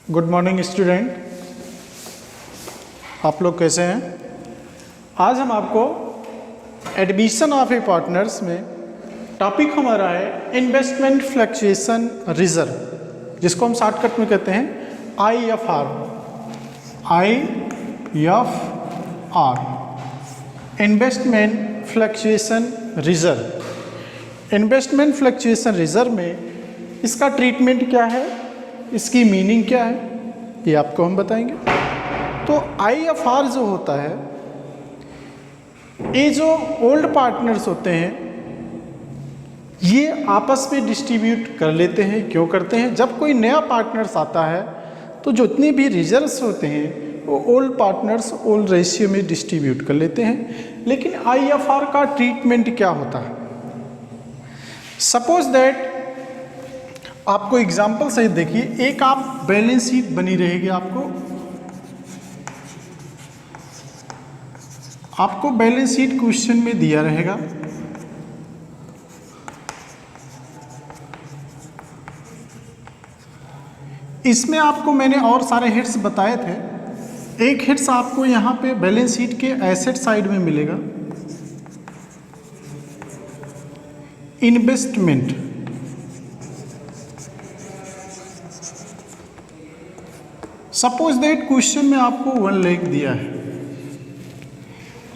Good morning student, आप लोग कैसे हैं। आज हम आपको एडमिशन ऑफ ए पार्टनर्स में टॉपिक हमारा है इन्वेस्टमेंट फ्लक्चुएशन रिजर्व, जिसको हम शॉर्टकट में कहते हैं IFR। Investment fluctuation reserve. Investment fluctuation reserve में इसका ट्रीटमेंट क्या है, इसकी मीनिंग क्या है, ये आपको हम बताएंगे। तो IFR जो होता है, ये जो ओल्ड पार्टनर्स होते हैं ये आपस में डिस्ट्रीब्यूट कर लेते हैं। क्यों करते हैं? जब कोई नया पार्टनर्स आता है तो जितने भी रिजर्व्स होते हैं वो ओल्ड पार्टनर्स ओल्ड रेशियो में डिस्ट्रीब्यूट कर लेते हैं। लेकिन IFR का ट्रीटमेंट क्या होता है? सपोज दैट, आपको एग्जाम्पल सहित देखिए, एक आप बैलेंस शीट बनी रहेगी, आपको बैलेंस शीट क्वेश्चन में दिया रहेगा। इसमें आपको मैंने और सारे हेड्स बताए थे। एक हेड्स आपको यहाँ पे बैलेंस शीट के एसेट साइड में मिलेगा, इन्वेस्टमेंट। सपोज दैट क्वेश्चन में आपको 1 लाख दिया है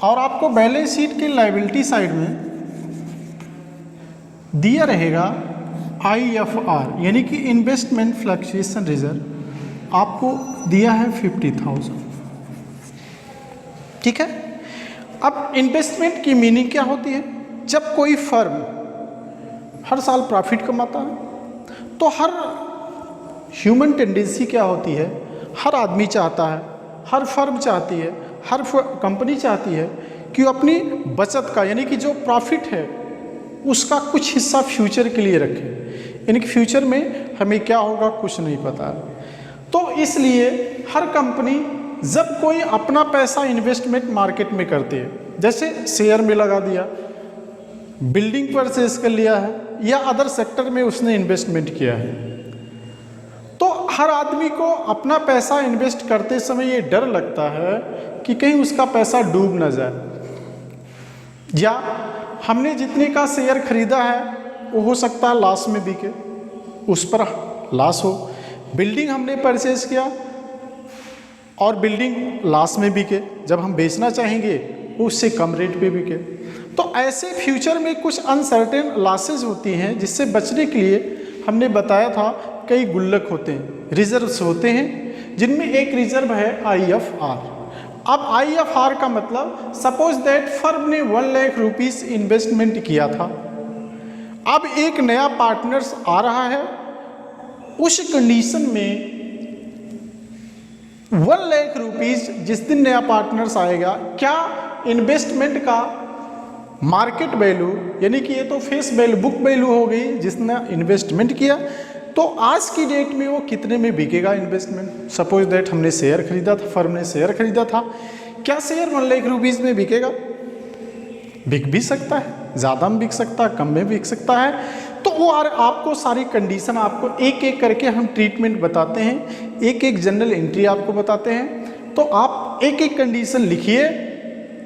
और आपको बैलेंस शीट के लायबिलिटी साइड में दिया रहेगा IFR, यानी कि इन्वेस्टमेंट फ्लक्चुएशन रिजर्व, आपको दिया है 50,000। ठीक है। अब इन्वेस्टमेंट की मीनिंग क्या होती है? जब कोई फर्म हर साल प्रॉफिट कमाता है तो हर ह्यूमन टेंडेंसी क्या होती है, हर आदमी चाहता है, हर फर्म चाहती है, हर कंपनी चाहती है कि वो अपनी बचत का, यानी कि जो प्रॉफिट है उसका कुछ हिस्सा फ्यूचर के लिए रखे। यानी कि फ्यूचर में हमें क्या होगा कुछ नहीं पता। तो इसलिए हर कंपनी जब कोई अपना पैसा इन्वेस्टमेंट मार्केट में करती है, जैसे शेयर में लगा दिया, बिल्डिंग परचेज कर लिया है, या अदर सेक्टर में उसने इन्वेस्टमेंट किया है, तो हर आदमी को अपना पैसा इन्वेस्ट करते समय ये डर लगता है कि कहीं उसका पैसा डूब ना जाए, या हमने जितने का शेयर खरीदा है वो हो सकता है लॉस में बिके, उस पर लॉस हो। बिल्डिंग हमने परचेज किया और बिल्डिंग लॉस में बिके, जब हम बेचना चाहेंगे उससे कम रेट पे बिके। तो ऐसे फ्यूचर में कुछ अनसर्टेन लॉसेज होती हैं, जिससे बचने के लिए हमने बताया था कई गुल्लक होते हैं, रिजर्व्स होते हैं, जिनमें एक रिजर्व है IFR। अब IFR का मतलब, सपोज दैट फर्म ने 1 लाख रुपीस इन्वेस्टमेंट किया था, अब एक नया पार्टनर्स आ रहा है, उस कंडीशन में 1 लाख रुपीस जिस दिन नया पार्टनर्स आएगा, क्या इन्वेस्टमेंट का मार्केट वैल्यू, यानी कि ये तो फेस वैल्यू, बुक वैल्यू हो गई जिसने इन्वेस्टमेंट किया, तो आज की डेट में वो कितने में बिकेगा इन्वेस्टमेंट? सपोज दैट हमने शेयर खरीदा था, फर्म ने शेयर खरीदा था, क्या शेयर 1 लाख रुपीस में बिकेगा? बिक भी सकता है, ज़्यादा में बिक सकता है, कम में बिक सकता है। तो वो आपको सारी कंडीशन, आपको एक एक करके हम ट्रीटमेंट बताते हैं, एक एक जनरल एंट्री आपको बताते हैं। तो आप एक एक कंडीशन लिखिए,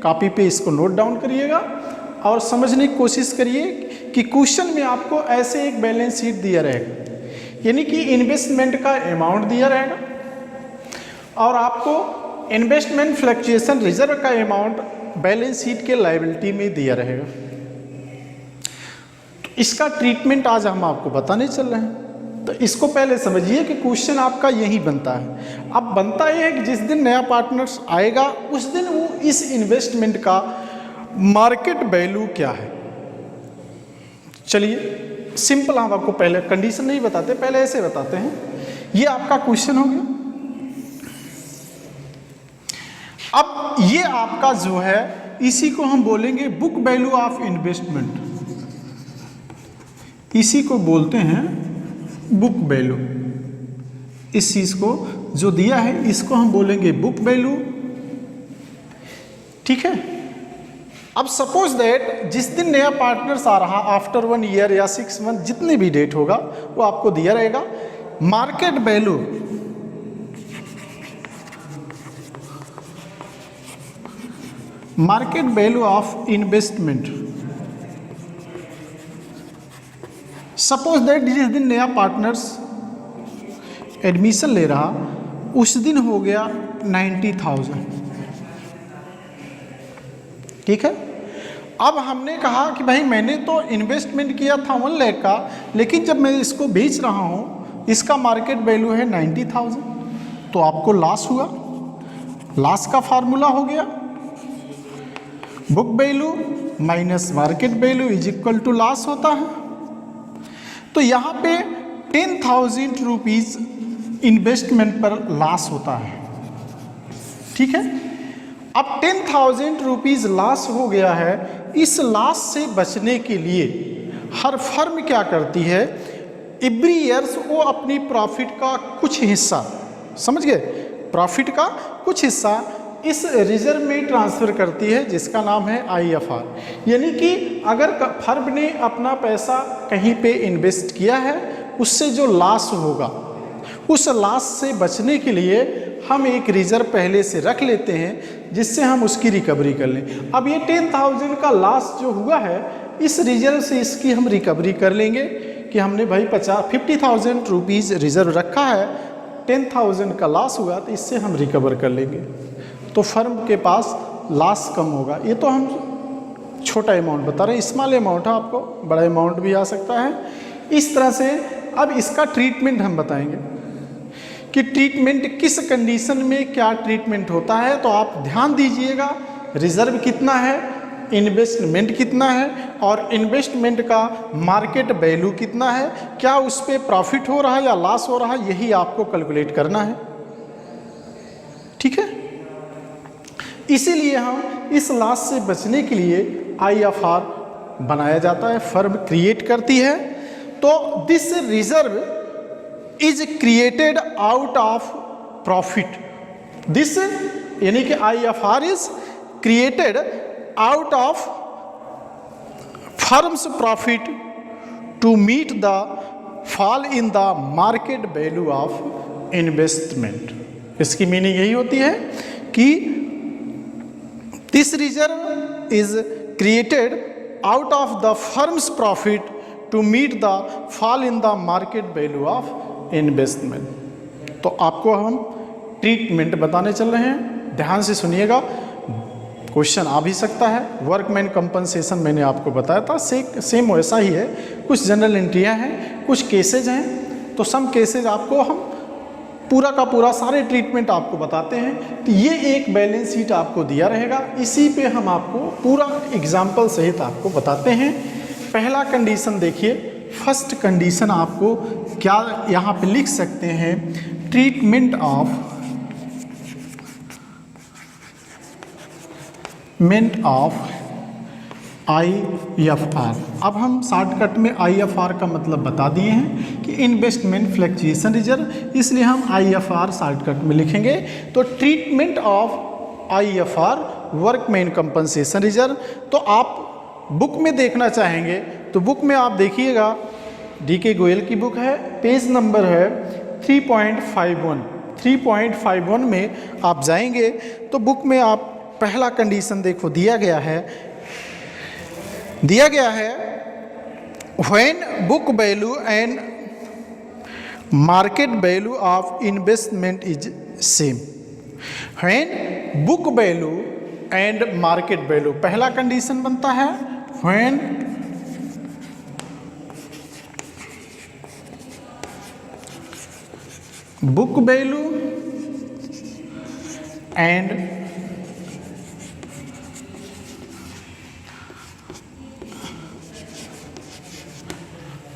कॉपी पे इसको नोट डाउन करिएगा और समझने की कोशिश करिए कि क्वेश्चन में आपको ऐसे एक बैलेंस शीट दिया रहेगा, यानी कि इन्वेस्टमेंट का अमाउंट दिया रहेगा और आपको इन्वेस्टमेंट फ्लक्चुएशन रिजर्व का अमाउंट बैलेंस शीट के लायबिलिटी में दिया रहेगा। तो इसका ट्रीटमेंट आज हम आपको बताने चल रहे हैं। तो इसको पहले समझिए कि क्वेश्चन आपका यही बनता है। अब बनता यह है कि जिस दिन नया पार्टनर्स आएगा उस दिन वो इस इन्वेस्टमेंट का मार्केट वैल्यू क्या है। चलिए सिंपल, हम आपको पहले कंडीशन नहीं बताते, पहले ऐसे बताते हैं। ये आपका क्वेश्चन हो गया। अब ये आपका जो है, इसी को हम बोलेंगे बुक वैल्यू ऑफ इन्वेस्टमेंट, इसी को बोलते हैं बुक वैल्यू। इस चीज को जो दिया है इसको हम बोलेंगे बुक वैल्यू। ठीक है। अब सपोज दैट जिस दिन नया पार्टनर्स आ रहा, आफ्टर 1 ईयर या 6 मंथ, जितनी भी डेट होगा वो आपको दिया रहेगा। Market value market value of investment, suppose that जिस दिन नया पार्टनर्स एडमिशन ले रहा उस दिन हो गया 90,000, ठीक है। अब हमने कहा कि भाई मैंने तो इन्वेस्टमेंट किया था 1 लाख का, लेकिन जब मैं इसको बेच रहा हूँ इसका मार्केट वैल्यू है 90,000, तो आपको लॉस हुआ। लॉस का फार्मूला हो गया book value minus market value is equal to loss होता है। तो यहाँ पे 10,000 रुपीज़ इन्वेस्टमेंट पर लॉस होता है, ठीक है। अब 10,000 रुपीज़ लॉस हो गया है। इस लॉस से बचने के लिए हर फर्म क्या करती है, एवरी ईयर्स वो अपनी प्रॉफिट का कुछ हिस्सा, समझ गए, प्रॉफिट का कुछ हिस्सा इस रिजर्व में ट्रांसफ़र करती है जिसका नाम है IFR। यानी कि अगर फर्म ने अपना पैसा कहीं पे इन्वेस्ट किया है उससे जो लॉस होगा उस लॉस से बचने के लिए हम एक रिजर्व पहले से रख लेते हैं जिससे हम उसकी रिकवरी कर लें। अब ये 10,000 का लॉस जो हुआ है इस रिजर्व से इसकी हम रिकवरी कर लेंगे कि हमने भाई 50,000 रुपीज़ रिजर्व रखा है, 10,000 का लॉस हुआ तो इससे हम रिकवर कर लेंगे, तो फर्म के पास लॉस कम होगा। ये तो हम छोटा अमाउंट बता रहे हैं, स्मॉल अमाउंट है, आपको बड़ा अमाउंट भी आ सकता है। इस तरह से अब इसका ट्रीटमेंट हम बताएंगे कि ट्रीटमेंट किस कंडीशन में क्या ट्रीटमेंट होता है। तो आप ध्यान दीजिएगा, रिजर्व कितना है, इन्वेस्टमेंट कितना है और इन्वेस्टमेंट का मार्केट वैल्यू कितना है, क्या उस पर प्रॉफिट हो रहा है या लॉस हो रहा है, यही आपको कैलकुलेट करना है, ठीक है। इसीलिए हम इस लॉस से बचने के लिए IFR बनाया जाता है, फर्म क्रिएट करती है। तो this reserve is created out of profit, this यानी कि IFR is created out of firm's profit to meet the fall in the market value of investment. इसकी मीनिंग यही होती है कि this reserve is created out of the firm's profit to meet the fall in the market value of investment. तो आपको हम treatment बताने चल रहे हैं, ध्यान से सुनिएगा, क्वेश्चन आ भी सकता है। वर्कमैन कंपनसेशन मैंने आपको बताया था, सेम वैसा ही है, कुछ जनरल एंट्रियाँ हैं, कुछ केसेज हैं, तो सम केसेज आपको हम पूरा का पूरा सारे ट्रीटमेंट आपको बताते हैं। तो ये एक बैलेंस शीट आपको दिया रहेगा, इसी पे हम आपको पूरा एग्जाम्पल सहित आपको बताते हैं। पहला कंडीशन देखिए, फर्स्ट कंडीशन आपको क्या यहाँ पे लिख सकते हैं, ट्रीटमेंट ऑफ IFR। अब हम शॉर्टकट में IFR का मतलब बता दिए हैं कि इन्वेस्टमेंट फ्लक्चुएशन रिजर्व, इसलिए हम IFR शॉर्टकट में लिखेंगे। तो treatment of IFR workman compensation reserve. तो आप बुक में देखना चाहेंगे तो बुक में आप देखिएगा, DK गोयल की बुक है, पेज नंबर है 3.51। 3.51 में आप जाएंगे तो बुक में आप पहला कंडीशन देखो दिया गया है when book value and market value of investment is same. When book value and market value, पहला कंडीशन बनता है when book value and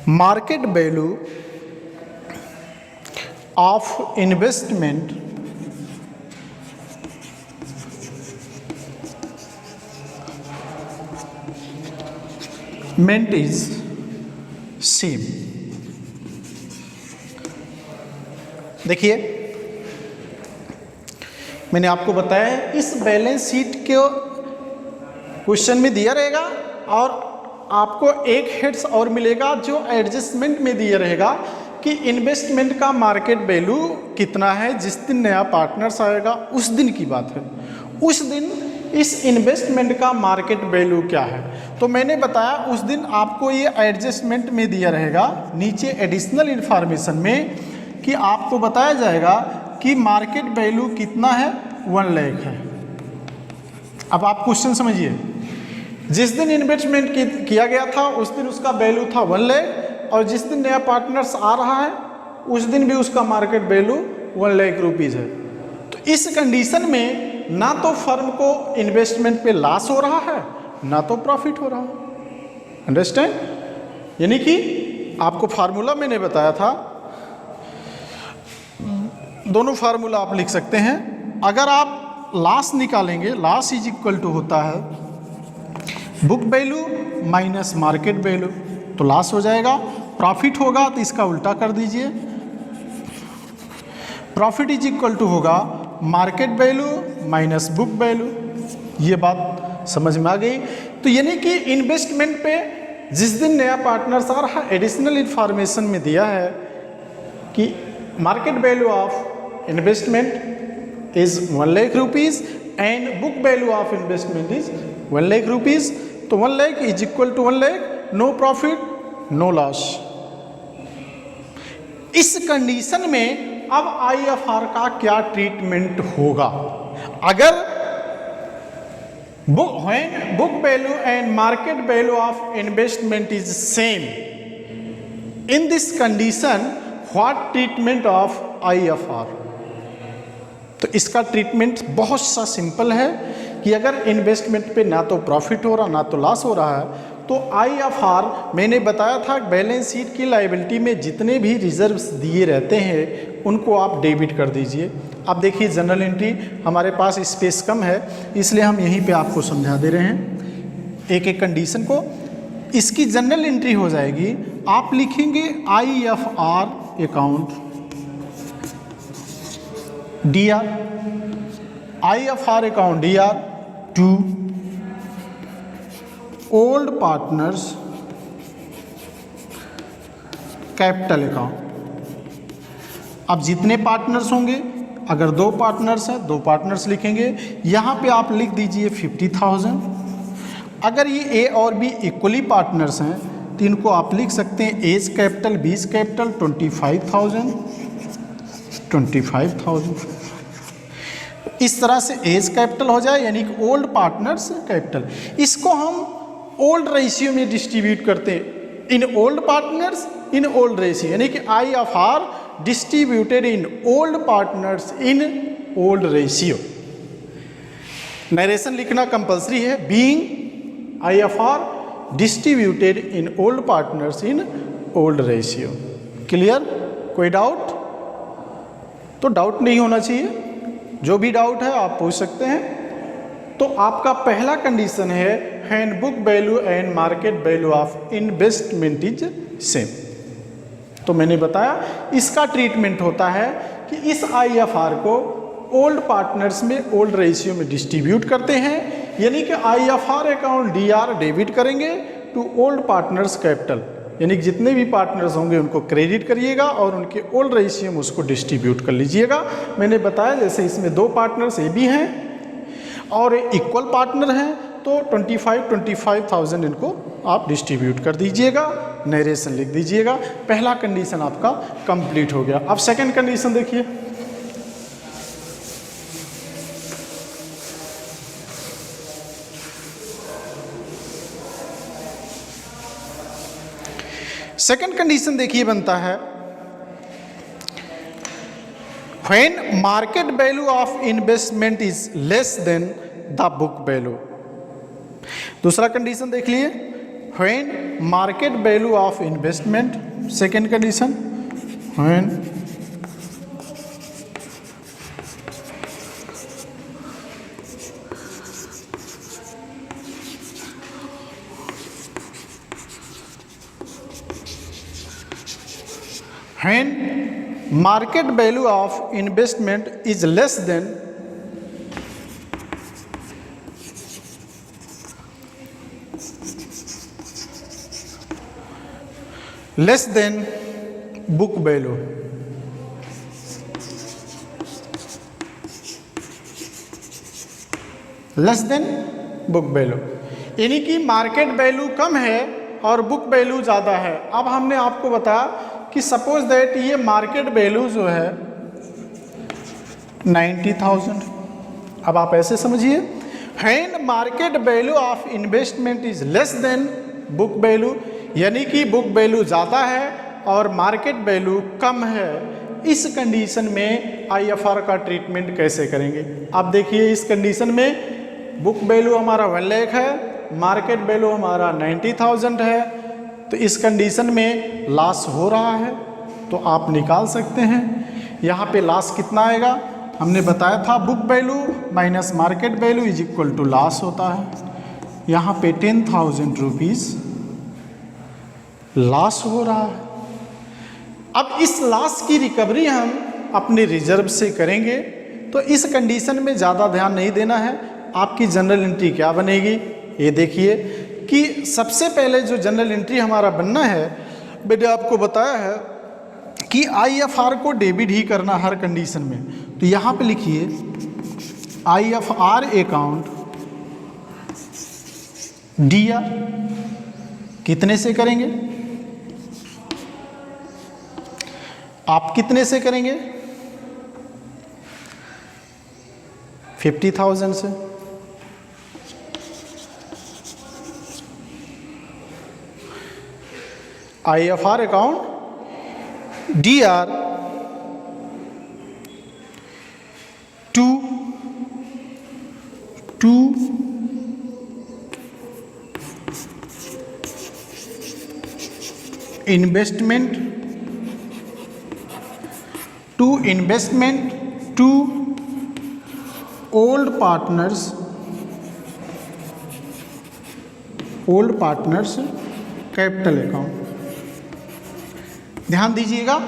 market value of investment is same। देखिए मैंने आपको बताया है इस बैलेंस शीट के क्वेश्चन में दिया रहेगा और आपको एक हेड्स और मिलेगा जो एडजस्टमेंट में दिया रहेगा कि इन्वेस्टमेंट का मार्केट वैल्यू कितना है। जिस दिन नया पार्टनर्स आएगा उस दिन की बात है, उस दिन इस इन्वेस्टमेंट का मार्केट वैल्यू क्या है। तो मैंने बताया उस दिन आपको ये एडजस्टमेंट में दिया रहेगा नीचे एडिशनल इंफॉर्मेशन में कि आपको बताया जाएगा कि मार्केट वैल्यू कितना है, 1 लाख है। अब आप क्वेश्चन समझिए, जिस दिन इन्वेस्टमेंट किया गया था उस दिन उसका वैल्यू था 1 लाख और जिस दिन नया पार्टनर्स आ रहा है उस दिन भी उसका मार्केट वैल्यू 1 लाख रुपीज़ है। तो इस कंडीशन में ना तो फर्म को इन्वेस्टमेंट पे लॉस हो रहा है ना तो प्रॉफिट हो रहा है। अंडरस्टैंड? यानी कि आपको फार्मूला मैंने बताया था, दोनों फार्मूला आप लिख सकते हैं। अगर आप लॉस निकालेंगे, लॉस इज इक्वल टू होता है book value minus market value, तो लॉस हो जाएगा। प्रॉफिट होगा तो इसका उल्टा कर दीजिए, प्रॉफिट इज इक्वल टू होगा market value minus book value. ये बात समझ में आ गई। तो यानी कि इन्वेस्टमेंट पे जिस दिन नया पार्टनर्स आ रहा, एडिशनल इंफॉर्मेशन में दिया है कि market value of investment is 1 lakh rupees and book value of investment is 1 lakh rupees. तो 1 lakh is equal to 1 lakh, no profit no loss. इस कंडीशन में अब IFR का क्या ट्रीटमेंट होगा? अगर book value and market value of investment is same, in this condition what treatment of IFR? तो इसका ट्रीटमेंट बहुत सा सिंपल है कि अगर इन्वेस्टमेंट पे ना तो प्रॉफिट हो रहा ना तो लॉस हो रहा है तो IFR मैंने बताया था बैलेंस शीट की लायबिलिटी में जितने भी रिजर्व्स दिए रहते हैं उनको आप डेबिट कर दीजिए। अब देखिए जनरल एंट्री हमारे पास स्पेस कम है इसलिए हम यहीं पे आपको समझा दे रहे हैं एक एक कंडीशन को। इसकी जनरल एंट्री हो जाएगी, आप लिखेंगे IFR account DR, IFR account DR to old partners capital account. अब जितने पार्टनर्स होंगे, अगर 2 पार्टनर्स हैं 2 पार्टनर्स लिखेंगे, यहाँ पे आप लिख दीजिए 50,000। अगर ये A और B इक्वली पार्टनर्स हैं तो इनको आप लिख सकते हैं एज कैपिटल 20 कैपिटल 25,000। इस तरह से एज कैपिटल हो जाए यानी कि ओल्ड पार्टनर्स कैपिटल। इसको हम ओल्ड रेशियो में डिस्ट्रीब्यूट करते हैं, इन old partners in old ratio, यानी कि IFR distributed in old partners in old ratio. Narration लिखना कंपलसरी है, being IFR distributed in old partners in old ratio. Clear? कोई डाउट? तो डाउट नहीं होना चाहिए, जो भी डाउट है आप पूछ सकते हैं। तो आपका पहला कंडीशन है hand book value and market value of investment is same. तो मैंने बताया इसका ट्रीटमेंट होता है कि इस IFR को ओल्ड पार्टनर्स में ओल्ड रेशियो में डिस्ट्रीब्यूट करते हैं, यानी कि IFR अकाउंट DR डेबिट करेंगे टू ओल्ड पार्टनर्स कैपिटल, यानी कि जितने भी पार्टनर्स होंगे उनको क्रेडिट करिएगा और उनके ओल्ड रेशियो में उसको डिस्ट्रीब्यूट कर लीजिएगा। मैंने बताया जैसे इसमें 2 पार्टनर्स AB हैं और इक्वल पार्टनर हैं तो 25,000 इनको आप डिस्ट्रीब्यूट कर दीजिएगा, नरेशन लिख दीजिएगा। पहला कंडीशन आपका कंप्लीट हो गया। अब सेकंड कंडीशन देखिए, सेकंड कंडीशन देखिए बनता है when market value of investment is less than the book value। दूसरा कंडीशन देख लिए, when market value of investment, second condition when market value of investment is less than book value। Less than book value, यानी कि market value कम है और book value ज़्यादा है। अब हमने आपको बताया कि सपोज दैट ये मार्केट वैल्यू जो है 90,000। अब आप ऐसे समझिए, when market value of investment is less than book value, यानी कि बुक वैल्यू ज़्यादा है और मार्केट वैल्यू कम है, इस कंडीशन में आईएफआर का ट्रीटमेंट कैसे करेंगे। आप देखिए, इस कंडीशन में बुक वैल्यू हमारा 1 लाख है, मार्केट वैल्यू हमारा 90,000 है, तो इस कंडीशन में लॉस हो रहा है, तो आप निकाल सकते हैं। यहाँ पे लॉस कितना आएगा, हमने बताया था book value minus market value is equal to loss होता है। यहाँ पे 10,000 रुपीज़ लॉस हो रहा है। अब इस लॉस की रिकवरी हम अपने रिजर्व से करेंगे, तो इस कंडीशन में ज़्यादा ध्यान नहीं देना है। आपकी जनरल एंट्री क्या बनेगी, ये देखिए कि सबसे पहले जो जनरल एंट्री हमारा बनना है, मैंने आपको बताया है कि आईएफआर को डेबिट ही करना हर कंडीशन में। तो यहाँ पे लिखिए आईएफआर अकाउंट डीआर कितने से करेंगे, आप कितने से करेंगे, 50,000 से। IFR account DR to investment to old partners capital account. ध्यान दीजिएगा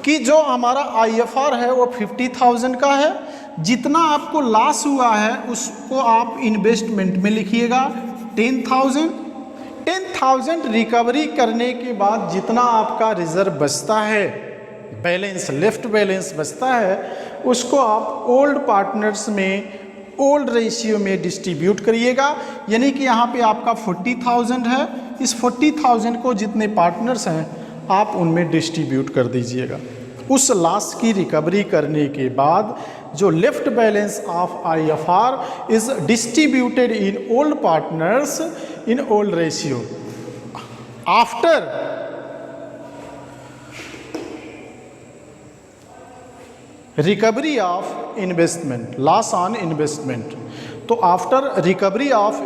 कि जो हमारा आईएफआर है वो 50,000 का है, जितना आपको लॉस हुआ है उसको आप इन्वेस्टमेंट में लिखिएगा 10,000 रिकवरी करने के बाद जितना आपका रिजर्व बचता है, बैलेंस लेफ्ट बैलेंस बचता है, उसको आप ओल्ड पार्टनर्स में ओल्ड रेशियो में डिस्ट्रीब्यूट करिएगा। यानी कि यहाँ पे आपका 40,000 है, इस 40,000 को जितने पार्टनर्स हैं आप उनमें डिस्ट्रीब्यूट कर दीजिएगा। उस लॉस की रिकवरी करने के बाद जो left balance of IFR is distributed in old partners in old ratio after recovery of investment loss on investment. तो after recovery of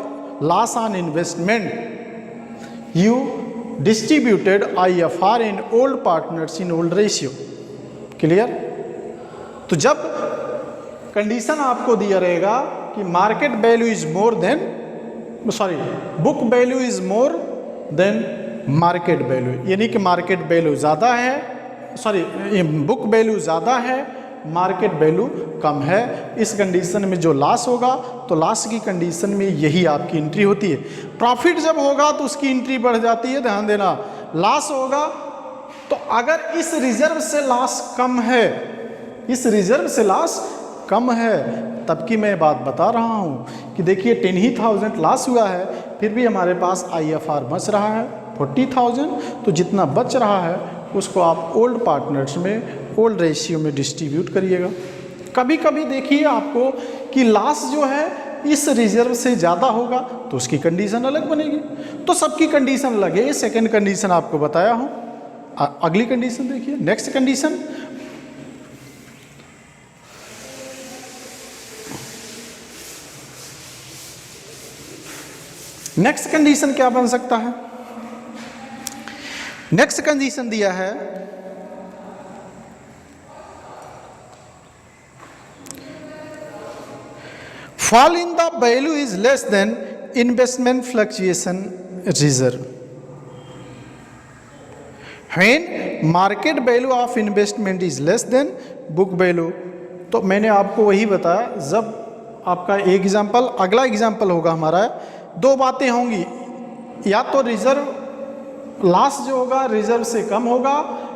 loss on investment you distributed IFR in old partners in old ratio. Clear. तो जब condition आपको दिया रहेगा कि market value is more than book value is more than market value, यानी कि market value ज़्यादा है, बुक वैल्यू ज़्यादा है, मार्केट वैल्यू कम है, इस कंडीशन में जो लॉस होगा तो लॉस की कंडीशन में यही आपकी एंट्री होती है। प्रॉफिट जब होगा तो उसकी एंट्री बढ़ जाती है, ध्यान देना। लॉस होगा तो अगर इस रिजर्व से लॉस कम है, इस रिजर्व से लॉस कम है, तब की मैं बात बता रहा हूँ कि देखिए 10,000 लॉस हुआ है, फिर भी हमारे पास आईएफआर बच रहा है 40,000, तो जितना बच रहा है उसको आप ओल्ड पार्टनर्स में ओल्ड रेशियो में डिस्ट्रीब्यूट करिएगा। कभी कभी देखिए आपको कि लॉस जो है इस रिजर्व से ज़्यादा होगा तो उसकी कंडीशन अलग बनेगी। तो सबकी कंडीशन अलग है, ये सेकेंड कंडीशन आपको बताया हूँ। अगली कंडीशन देखिए, नेक्स्ट कंडीशन। नेक्स्ट कंडीशन क्या बन सकता है, नेक्स्ट कंडीशन दिया है fall in the value is less than investment fluctuation reserve when market value of investment is less than book value। तो मैंने आपको वही बताया, जब आपका एग्जाम्पल, अगला एग्जाम्पल होगा हमारा, दो बातें होंगी, या तो रिजर्व लॉस जो होगा रिजर्व से कम होगा,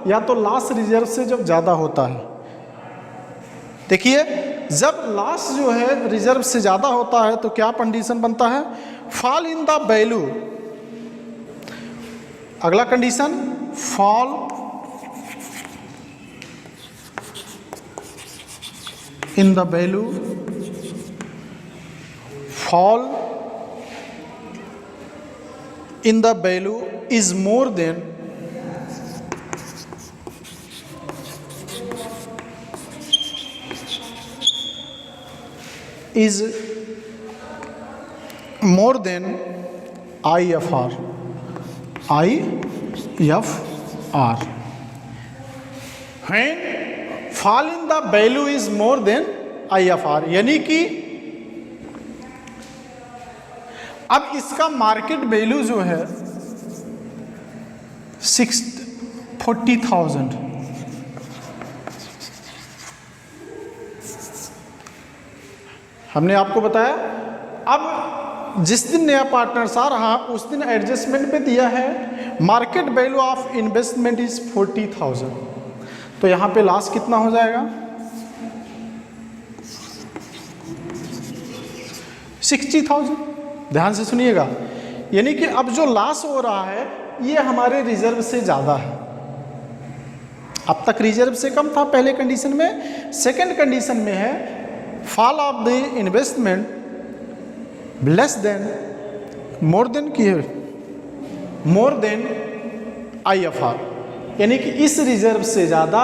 या तो लॉस रिजर्व से जब ज़्यादा होता है। देखिए जब लॉस जो है रिजर्व से ज़्यादा होता है तो क्या कंडीशन बनता है, फॉल इन द वैल्यू। अगला condition fall in the value, fall in the value is more then is more than IFR. IFR. When fall in the value is more than IFR, यानी कि अब इसका market value जो है 40,000, हमने आपको बताया अब जिस दिन नया पार्टनर्स आ रहा उस दिन एडजस्टमेंट पे दिया है market value of investment is 40,000, तो यहाँ पे लॉस कितना हो जाएगा 60,000। ध्यान से सुनिएगा, यानी कि अब जो लॉस हो रहा है ये हमारे रिजर्व से ज़्यादा है। अब तक रिजर्व से कम था पहले कंडीशन में, सेकंड कंडीशन में है fall of the investment less than more than की है मोर देन IFR, यानी कि इस रिजर्व से ज़्यादा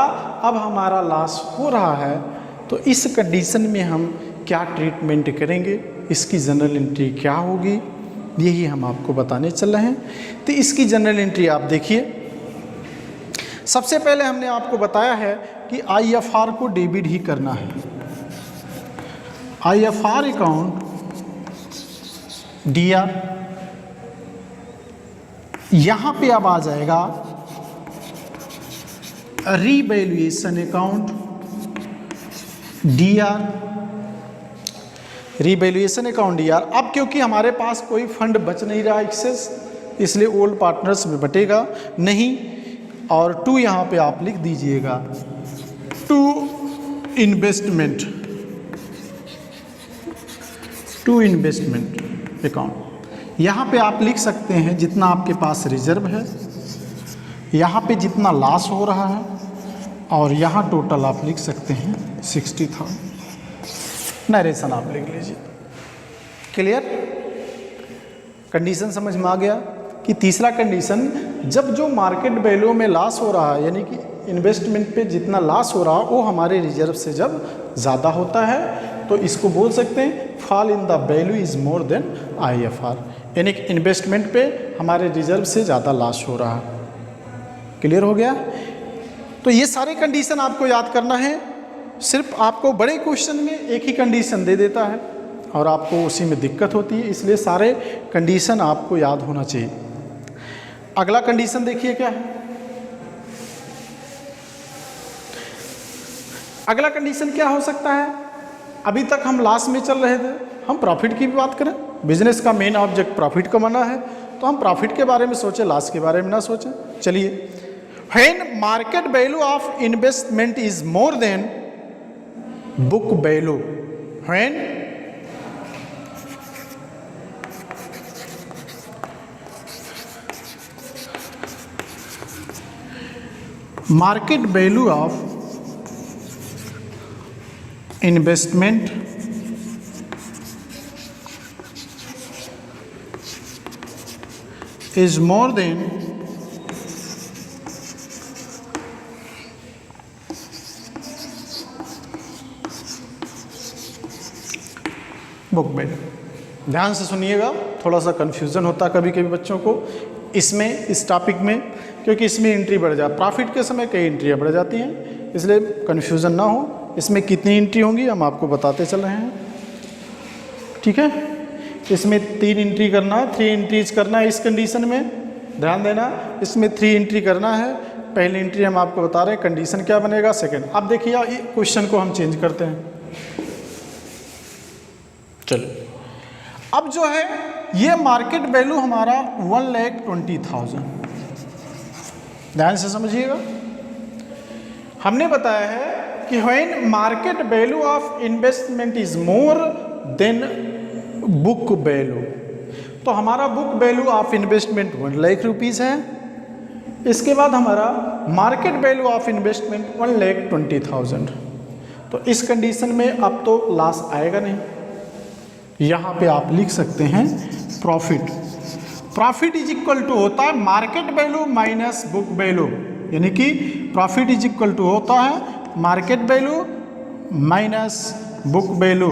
अब हमारा लॉस हो रहा है। तो इस कंडीशन में हम क्या ट्रीटमेंट करेंगे, इसकी जनरल एंट्री क्या होगी, यही हम आपको बताने चल रहे हैं। तो इसकी जनरल एंट्री आप देखिए, सबसे पहले हमने आपको बताया है कि IFR को डेबिट ही करना है। IFR अकाउंट DR, यहां पे अब आ जाएगा revaluation account DR, revaluation account DR। अब क्योंकि हमारे पास कोई फंड बच नहीं रहा एक्सेस, इसलिए ओल्ड पार्टनर्स में बटेगा नहीं, और टू यहाँ पे आप लिख दीजिएगा to investment, to investment account. यहाँ पे आप लिख सकते हैं जितना आपके पास रिजर्व है, यहाँ पे जितना लॉस हो रहा है, और यहाँ टोटल आप लिख सकते हैं 60,000। नरेशन आप लिख लीजिए। क्लियर? कंडीशन समझ में आ गया कि तीसरा कंडीशन, जब जो मार्केट वैल्यू में लॉस हो रहा है, यानी कि इन्वेस्टमेंट पे जितना लॉस हो रहा है वो हमारे रिजर्व से जब ज़्यादा होता है, तो इसको बोल सकते हैं fall in the value is more than IFR, यानी कि इन्वेस्टमेंट पे हमारे रिजर्व से ज़्यादा लॉस हो रहा है। क्लियर हो गया? तो ये सारे कंडीशन आपको याद करना है। सिर्फ आपको बड़े क्वेश्चन में एक ही कंडीशन दे देता है और आपको उसी में दिक्कत होती है, इसलिए सारे कंडीशन आपको याद होना चाहिए। अगला कंडीशन देखिए क्या है। अगला कंडीशन क्या हो सकता है, अभी तक हम लॉस में चल रहे थे, हम प्रॉफिट की भी बात करें। बिजनेस का मेन ऑब्जेक्ट प्रॉफिट कमाना है, तो हम प्रॉफिट के बारे में सोचें, लॉस के बारे में ना सोचें। चलिए, when market value of investment is more than book value, when market value of investment is more than book value. ध्यान से सुनिएगा, थोड़ा सा कंफ्यूजन होता है कभी कभी बच्चों को इसमें, इस टॉपिक में, क्योंकि इसमें एंट्री बढ़ जाए, प्रॉफिट के समय कई एंट्रियाँ बढ़ जाती हैं, इसलिए कन्फ्यूज़न ना हो। इसमें कितनी एंट्री होंगी हम आपको बताते चल रहे हैं, ठीक है। इसमें 3 एंट्री करना है, 3 एंट्रीज करना है इस कंडीशन में, ध्यान देना। इसमें 3 एंट्री करना है। पहली एंट्री हम आपको बता रहे हैं, कंडीशन क्या बनेगा सेकंड। अब देखिए क्वेश्चन को हम चेंज करते हैं। चलो, अब जो है ये मार्केट वैल्यू हमारा 1,20,000, ध्यान से समझिएगा। हमने बताया है कि when market value of investment is more than book value, तो हमारा book value of investment 1 lakh rupees है। इसके बाद हमारा मार्केट वैल्यू ऑफ इन्वेस्टमेंट 1,20,000। तो इस कंडीशन में अब तो लॉस आएगा नहीं। यहाँ पे आप लिख सकते हैं profit. Profit is equal to होता है market value minus book value, यानी कि प्रॉफिट इज इक्वल टू होता है market value minus book value.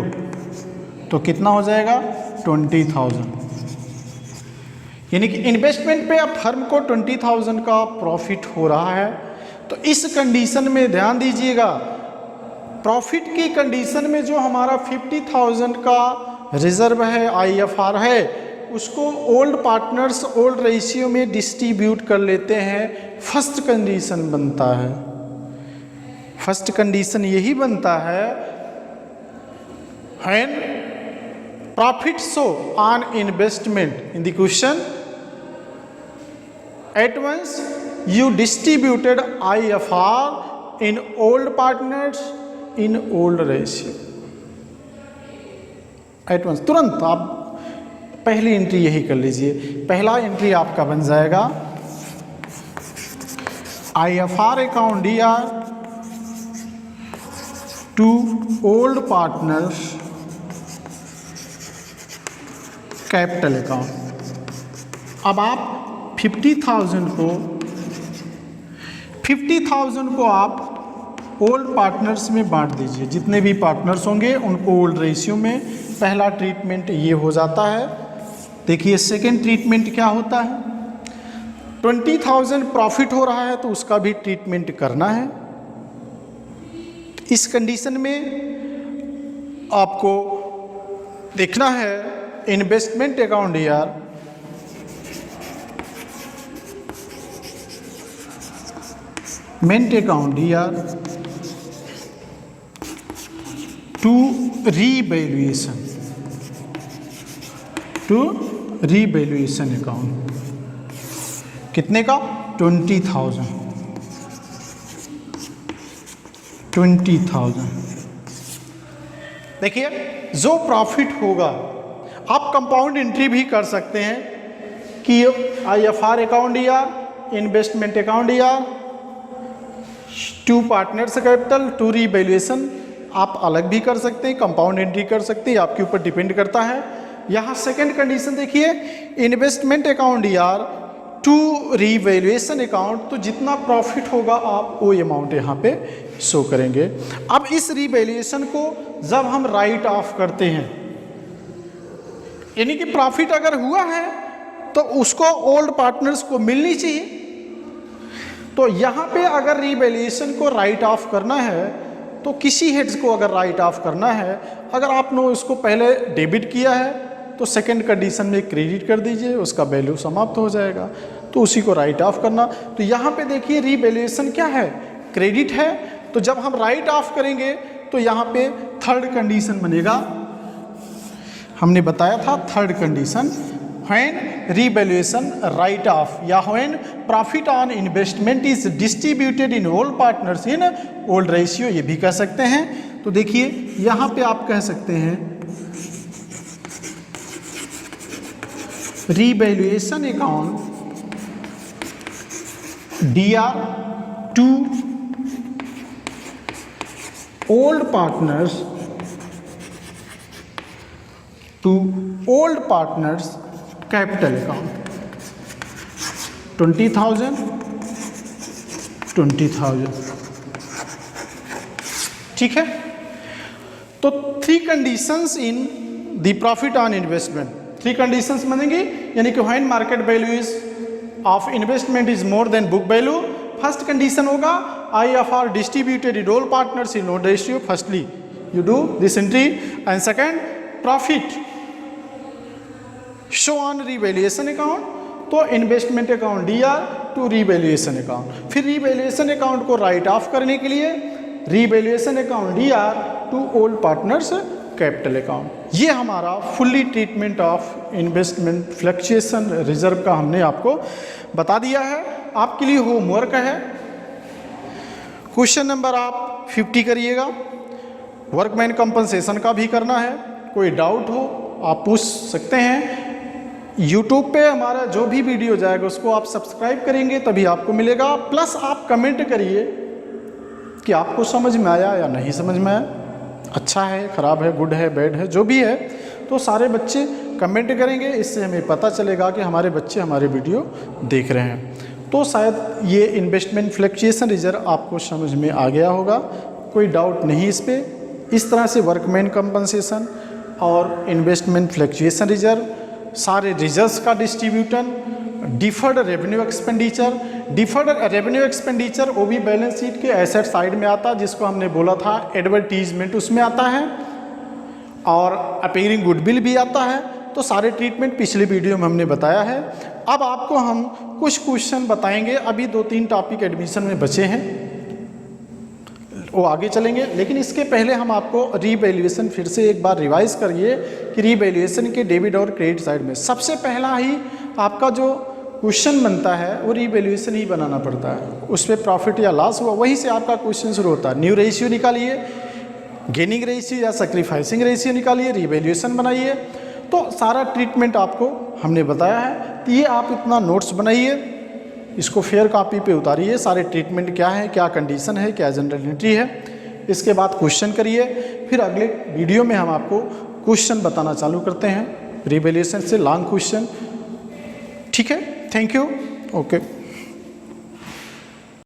तो कितना हो जाएगा 20,000, यानी कि इन्वेस्टमेंट पे अब फर्म को 20,000 का प्रॉफिट हो रहा है। तो इस कंडीशन में ध्यान दीजिएगा, प्रॉफिट की कंडीशन में जो हमारा 50,000 का रिजर्व है, IFR है, उसको ओल्ड पार्टनर्स ओल्ड रेशियो में डिस्ट्रीब्यूट कर लेते हैं। फर्स्ट कंडीशन बनता है, फर्स्ट कंडीशन यही बनता है when profit show on investment in the question at once you distributed IFR in old partners in old ratio at once। तुरंत आप पहली एंट्री यही कर लीजिए। पहला एंट्री आपका बन जाएगा IFR account DR to old partners capital account. अब आप 50,000 को आप ओल्ड पार्टनर्स में बांट दीजिए। जितने भी पार्टनर्स होंगे उनको ओल्ड रेशियो में पहला ट्रीटमेंट ये हो जाता है। देखिए सेकेंड ट्रीटमेंट क्या होता है, 20,000 प्रॉफिट हो रहा है तो उसका भी ट्रीटमेंट करना है। इस कंडीशन में आपको देखना है इन्वेस्टमेंट अकाउंट यार मेंट अकाउंट यार टू रीवैल्यूएशन अकाउंट कितने का 20,000। देखिए जो प्रॉफिट होगा आप कंपाउंड एंट्री भी कर सकते हैं कि IFR अकाउंट या इन्वेस्टमेंट अकाउंट या to partners capital to revaluation आप अलग भी कर सकते हैं, कंपाउंड एंट्री कर सकते हैं, आपके ऊपर डिपेंड करता है। यहाँ सेकंड कंडीशन देखिए इन्वेस्टमेंट अकाउंट यार टू रीवैल्यूएशन अकाउंट, तो जितना प्रॉफिट होगा आप वो अमाउंट यहाँ पे शो करेंगे। अब इस रीवैल्यूएशन को जब हम राइट ऑफ करते हैं, यानी कि प्रॉफिट अगर हुआ है तो उसको ओल्ड पार्टनर्स को मिलनी चाहिए। तो यहाँ पे अगर रीवैल्यूएशन को राइट ऑफ करना है तो किसी हेड्स को अगर राइट ऑफ करना है, अगर आपने उसको पहले डेबिट किया है तो सेकंड कंडीशन में क्रेडिट कर दीजिए, उसका वैल्यू समाप्त हो जाएगा, तो उसी को राइट ऑफ करना। तो यहाँ पे देखिए रीवैल्यूएशन क्या है, क्रेडिट है। तो जब हम राइट ऑफ करेंगे तो यहाँ पे थर्ड कंडीशन बनेगा, हमने बताया था third condition when revaluation write off या when profit on investment is distributed in all partners in old ratio, ये भी कह सकते हैं। तो देखिए यहाँ पे आप कह सकते हैं revaluation account DR to old partners capital account 20,000 ठीक है। तो three conditions in the profit on investment, three conditions बनेंगी, यानी कि when market value is of investment is more than book value. First condition होगा IFR distributed in all partners in old ratio, firstly you do this entry, and second profit show on revaluation account, तो investment account DR to revaluation account. फिर revaluation account को write off करने के लिए revaluation account DR to old partners capital account. ये हमारा fully treatment of investment fluctuation reserve का हमने आपको बता दिया है। आपके लिए होमवर्क है, क्वेश्चन नंबर आप 50 करिएगा। वर्कमैन कंपनसेशन का भी करना है, कोई डाउट हो आप पूछ सकते हैं। यूट्यूब पे हमारा जो भी वीडियो जाएगा उसको आप सब्सक्राइब करेंगे तभी आपको मिलेगा। प्लस आप कमेंट करिए कि आपको समझ में आया या नहीं समझ में आया, अच्छा है, ख़राब है, गुड है, बैड है, जो भी है। तो सारे बच्चे कमेंट करेंगे, इससे हमें पता चलेगा कि हमारे बच्चे हमारे वीडियो देख रहे हैं। तो शायद ये इन्वेस्टमेंट फ्लक्चुएशन रिजर्व आपको समझ में आ गया होगा, कोई डाउट नहीं इस पर। इस तरह से वर्कमैन कंपनसेशन और इन्वेस्टमेंट फ्लक्चुएशन रिजर्व, सारे रिजर्व्स का distribution, deferred revenue expenditure. Deferred revenue expenditure वो भी बैलेंस शीट के एसेट साइड में आता है, जिसको हमने बोला था एडवर्टीजमेंट उसमें आता है, और अपीयरिंग गुडविल भी आता है। तो सारे ट्रीटमेंट पिछले वीडियो में हमने बताया है। अब आपको हम कुछ क्वेश्चन बताएंगे, अभी 2-3 टॉपिक एडमिशन में बचे हैं, वो आगे चलेंगे। लेकिन इसके पहले हम आपको रीवैल्यूएशन फिर से एक बार रिवाइज करिए कि रीवैल्यूएशन के डेबिट और क्रेडिट साइड में सबसे पहला ही आपका जो क्वेश्चन बनता है वो रीवैल्यूएशन ही बनाना पड़ता है। उस पर प्रॉफिट या लॉस हुआ, वहीं से आपका क्वेश्चन शुरू होता है। न्यू रेशियो निकालिए, गेनिंग रेशियो या सैक्रिफाइसिंग रेशियो निकालिए, रीवैल्यूएशन बनाइए। तो सारा ट्रीटमेंट आपको हमने बताया है। तो ये आप इतना नोट्स बनाइए, इसको फेयर कॉपी पे उतारिए, सारे ट्रीटमेंट क्या है, क्या कंडीशन है, क्या जनरल एंट्री है। इसके बाद क्वेश्चन करिए, फिर अगले वीडियो में हम आपको क्वेश्चन बताना चालू करते हैं, रीवैल्यूएशन से लॉन्ग क्वेश्चन। ठीक है, थैंक यू, ओके।